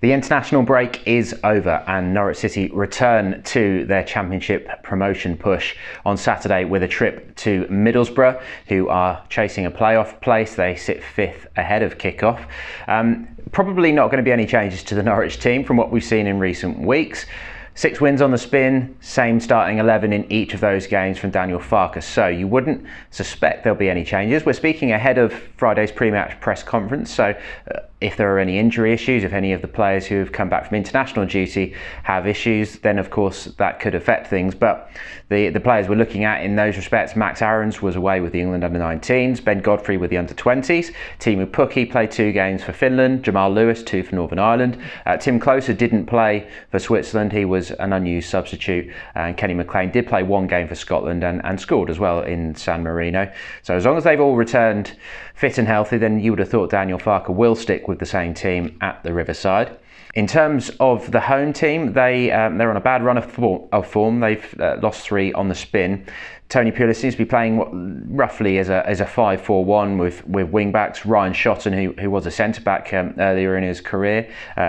The international break is over and Norwich City return to their Championship promotion push on Saturday with a trip to Middlesbrough, who are chasing a playoff place. They sit 5th ahead of kick-off. Probably not going to be any changes to the Norwich team from what we've seen in recent weeks. 6 wins on the spin, same starting 11 in each of those games from Daniel Farkas, so you wouldn't suspect there'll be any changes. We're speaking ahead of Friday's pre-match press conference, so if there are any injury issues, if any of the players who have come back from international duty have issues, then of course that could affect things. But the players we're looking at in those respects, Max Aarons was away with the England under-19s, Ben Godfrey with the under-20s, Teemu Pukki played 2 games for Finland, Jamal Lewis 2 for Northern Ireland, Tim Closer didn't play for Switzerland, he was an unused substitute, and Kenny McLean did play 1 game for Scotland and scored as well in San Marino. So as long as they've all returned fit and healthy, then you would have thought Daniel Farkas will stick with the same team at the Riverside. In terms of the home team, they're on a bad run of form. They've lost 3 on the spin. Tony Pulis seems to be playing roughly as a 5-4-1 with wing backs. Ryan Shotton, who was a centre back earlier in his career,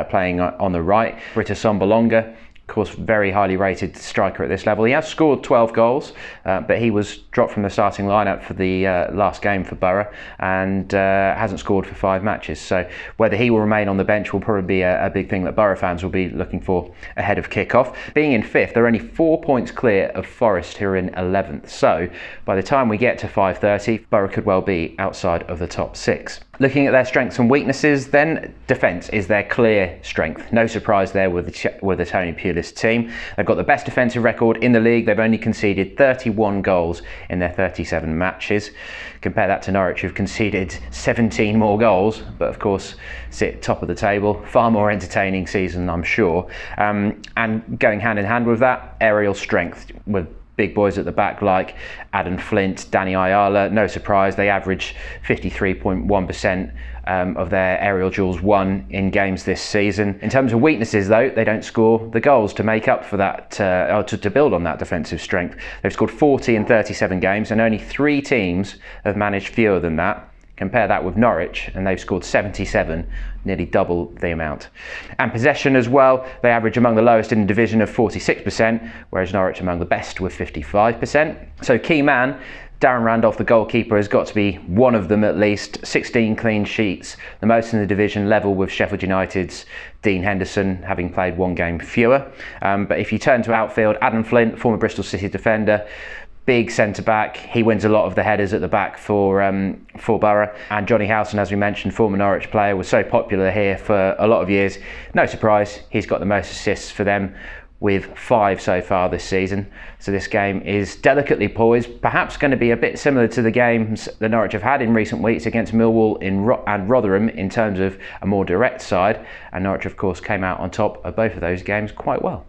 playing on the right. Britta Sombolonga, of course, very highly rated striker at this level. He has scored 12 goals, but he was dropped from the starting lineup for the last game for Borough and hasn't scored for 5 matches. So whether he will remain on the bench will probably be a big thing that Borough fans will be looking for ahead of kick-off. Being in 5th, they're only 4 points clear of Forest, who are in 11th. So by the time we get to 5:30, Borough could well be outside of the top 6. Looking at their strengths and weaknesses, then defence is their clear strength. No surprise there with the Tony Pulis team. They've got the best defensive record in the league. They've only conceded 31 goals in their 37 matches. Compare that to Norwich, who've conceded 17 more goals, but of course sit top of the table. Far more entertaining season, I'm sure. And going hand in hand with that, aerial strength with big boys at the back like Adam Flint, Danny Ayala. No surprise, they average 53.1% of their aerial duels won in games this season. In terms of weaknesses though, they don't score the goals to make up for that, or to build on that defensive strength. They've scored 40 in 37 games and only 3 teams have managed fewer than that. Compare that with Norwich and they've scored 77, nearly double the amount. And possession as well, they average among the lowest in the division of 46%, whereas Norwich among the best with 55%. So key man, Darren Randolph, the goalkeeper, has got to be one of them at least. 16 clean sheets, the most in the division, level with Sheffield United's Dean Henderson, having played 1 game fewer. But if you turn to outfield, Adam Flint, former Bristol City defender, big centre-back, he wins a lot of the headers at the back for Borough. And Johnny Howson, as we mentioned, former Norwich player, was so popular here for a lot of years. No surprise, he's got the most assists for them, with 5 so far this season. So this game is delicately poised, perhaps going to be a bit similar to the games that Norwich have had in recent weeks against Millwall and Rotherham in terms of a more direct side. And Norwich, of course, came out on top of both of those games quite well.